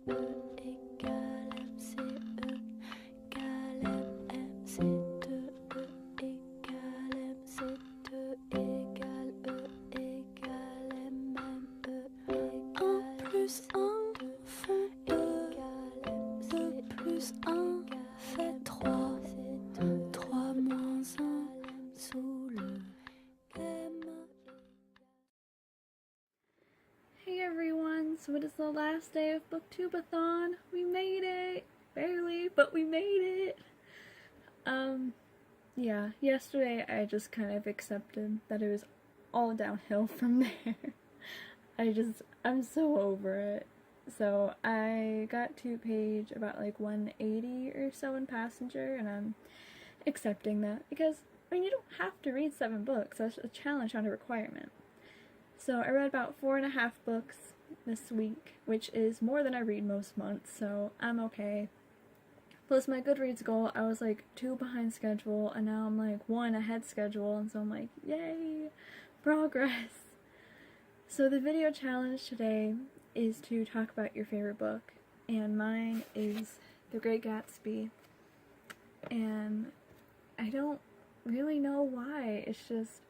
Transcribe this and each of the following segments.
Hey everyone, so it is the last day of BookTube-A-Thon. We made it! Barely, but we made it! Yeah, yesterday I just kind of accepted that it was all downhill from there. I'm so over it. So I got to page about like 180 or so in Passenger, and I'm accepting that because, I mean, you don't have to read 7 books. That's a challenge, not a requirement. So I read about 4.5 books this week, which is more than I read most months, so I'm okay. Plus my Goodreads goal, I was like 2 behind schedule, and now I'm like 1 ahead schedule, and so I'm like, yay, progress. So the video challenge today is to talk about your favorite book, and mine is The Great Gatsby, and I don't really know why. It's just,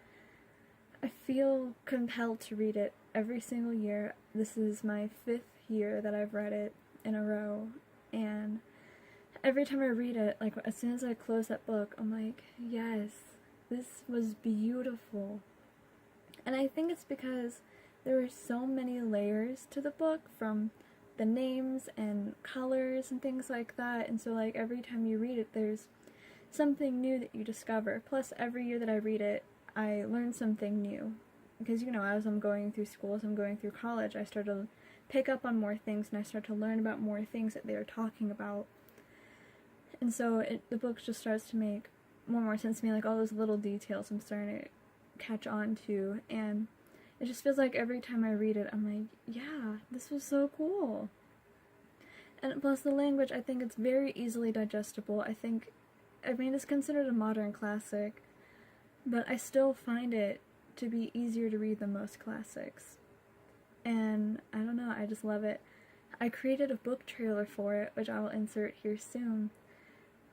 I feel compelled to read it every single year. This is my 5th year that I've read it in a row, and every time I read it, like, as soon as I close that book, I'm like, yes, this was beautiful. And I think it's because there were so many layers to the book, from the names and colors and things like that, and so like every time you read it, there's something new that you discover. Plus every year that I read it, I learn something new, because, you know, as I'm going through school, as I'm going through college, I start to pick up on more things, and I start to learn about more things that they're talking about. And so the book just starts to make more and more sense to me, like all those little details I'm starting to catch on to, and it just feels like every time I read it, I'm like, yeah, this was so cool. And plus the language, I think it's very easily digestible. I mean, it's considered a modern classic, but I still find it to be easier to read than most classics. And I don't know, I just love it. I created a book trailer for it, which I will insert here soon,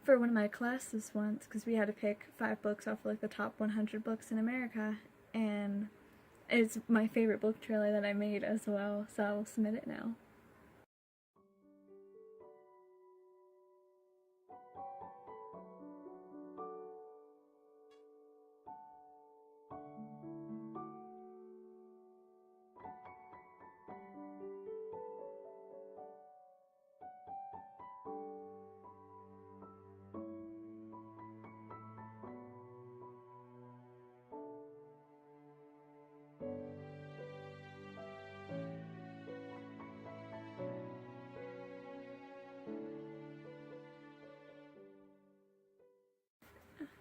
for one of my classes once, because we had to pick 5 books off of like the top 100 books in America, and it's my favorite book trailer that I made as well, so I'll submit it now.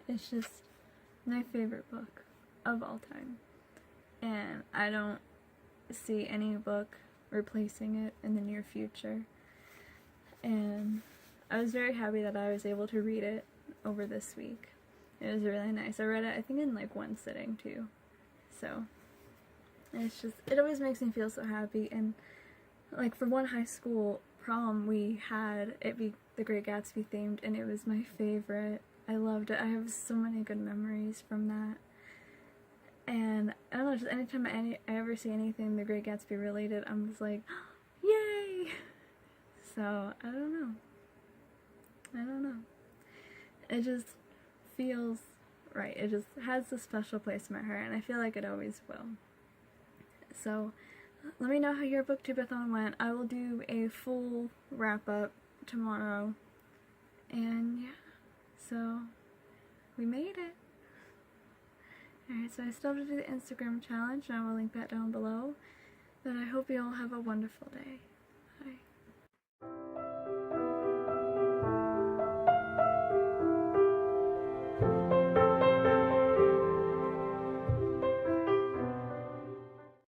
It's just my favorite book of all time, and I don't see any book replacing it in the near future. And I was very happy that I was able to read it over this week. It was really nice. I read it, I think, in like 1 sitting too. So it's just, it always makes me feel so happy. And like for one high school prom, we had it be The Great Gatsby themed, and it was my favorite. I loved it. I have so many good memories from that. And I don't know, just anytime I ever see anything The Great Gatsby related, I'm just like, yay! So, I don't know. It just feels right. It just has a special place in my heart, and I feel like it always will. So, let me know how your BookTube-A-Thon went. I will do a full wrap-up tomorrow. And yeah, so we made it. Alright, so I still have to do the Instagram challenge, and I will link that down below. But I hope you all have a wonderful day.